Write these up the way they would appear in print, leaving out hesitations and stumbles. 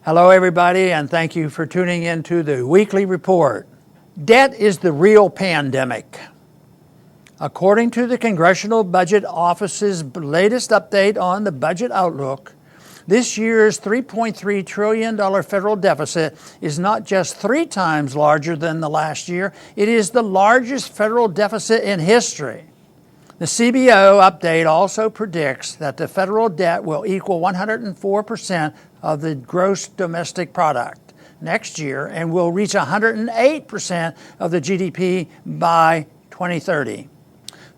Hello everybody, and thank you for tuning in to the weekly report. Debt is the real pandemic. According to the Congressional Budget Office's latest update on the budget outlook, this year's $3.3 trillion federal deficit is not just 3 times larger than the last year, it is the largest federal deficit in history. The CBO update also predicts that the federal debt will equal 104% of the gross domestic product next year and will reach 108% of the GDP by 2030.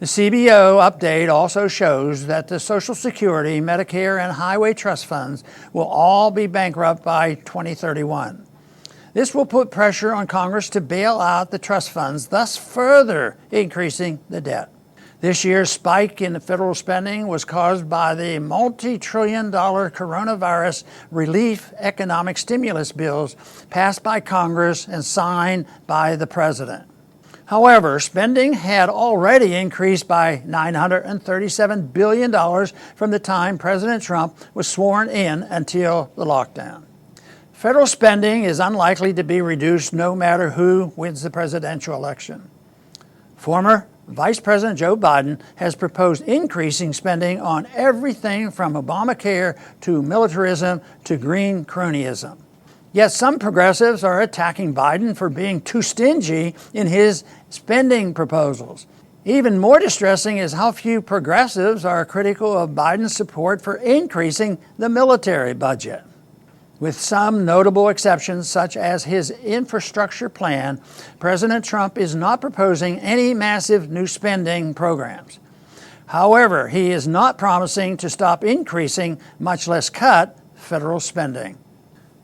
The CBO update also shows that the Social Security, Medicare, and highway trust funds will all be bankrupt by 2031. This will put pressure on Congress to bail out the trust funds, thus further increasing the debt. This year's spike in federal spending was caused by the multi-trillion-dollar coronavirus relief economic stimulus bills passed by Congress and signed by the President. However, spending had already increased by $937 billion from the time President Trump was sworn in until the lockdown. Federal spending is unlikely to be reduced no matter who wins the presidential election. Former Vice President Joe Biden has proposed increasing spending on everything from Obamacare to militarism to green cronyism. Yet some progressives are attacking Biden for being too stingy in his spending proposals. Even more distressing is how few progressives are critical of Biden's support for increasing the military budget. With some notable exceptions, such as his infrastructure plan, President Trump is not proposing any massive new spending programs. However, he is not promising to stop increasing, much less cut, federal spending.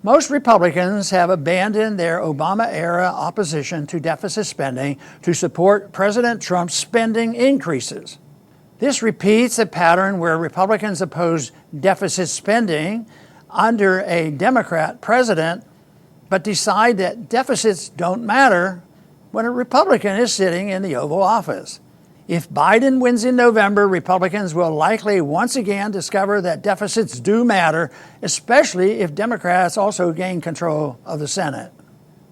Most Republicans have abandoned their Obama-era opposition to deficit spending to support President Trump's spending increases. This repeats a pattern where Republicans oppose deficit spending under a Democrat president, but decide that deficits don't matter when a Republican is sitting in the Oval Office. If Biden wins in November, Republicans will likely once again discover that deficits do matter, especially if Democrats also gain control of the Senate.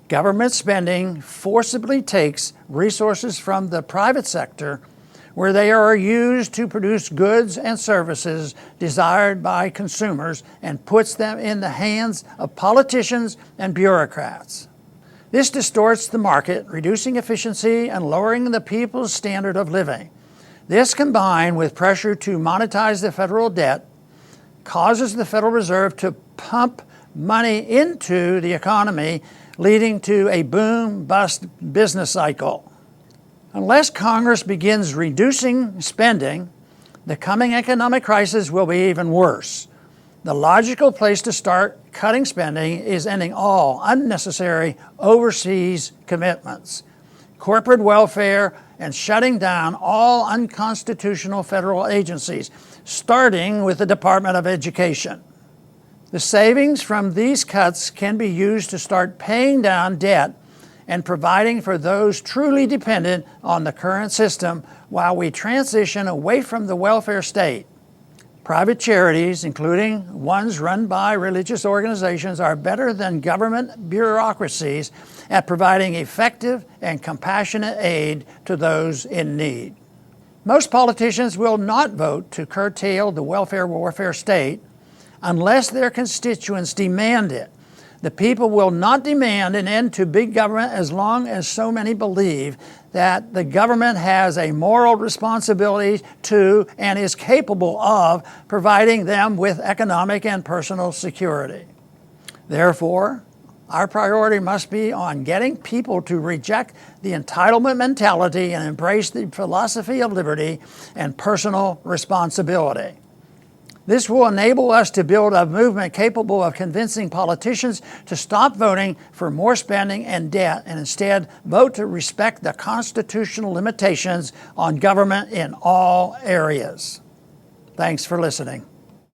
Government spending forcibly takes resources from the private sector where they are used to produce goods and services desired by consumers and puts them in the hands of politicians and bureaucrats. This distorts the market, reducing efficiency and lowering the people's standard of living. This, combined with pressure to monetize the federal debt, causes the Federal Reserve to pump money into the economy, leading to a boom-bust business cycle. Unless Congress begins reducing spending, the coming economic crisis will be even worse. The logical place to start cutting spending is ending all unnecessary overseas commitments, corporate welfare, and shutting down all unconstitutional federal agencies, starting with the Department of Education. The savings from these cuts can be used to start paying down debt and providing for those truly dependent on the current system while we transition away from the welfare state. Private charities, including ones run by religious organizations, are better than government bureaucracies at providing effective and compassionate aid to those in need. Most politicians will not vote to curtail the welfare state unless their constituents demand it. The people will not demand an end to big government as long as so many believe that the government has a moral responsibility to and is capable of providing them with economic and personal security. Therefore, our priority must be on getting people to reject the entitlement mentality and embrace the philosophy of liberty and personal responsibility. This will enable us to build a movement capable of convincing politicians to stop voting for more spending and debt and instead vote to respect the constitutional limitations on government in all areas. Thanks for listening.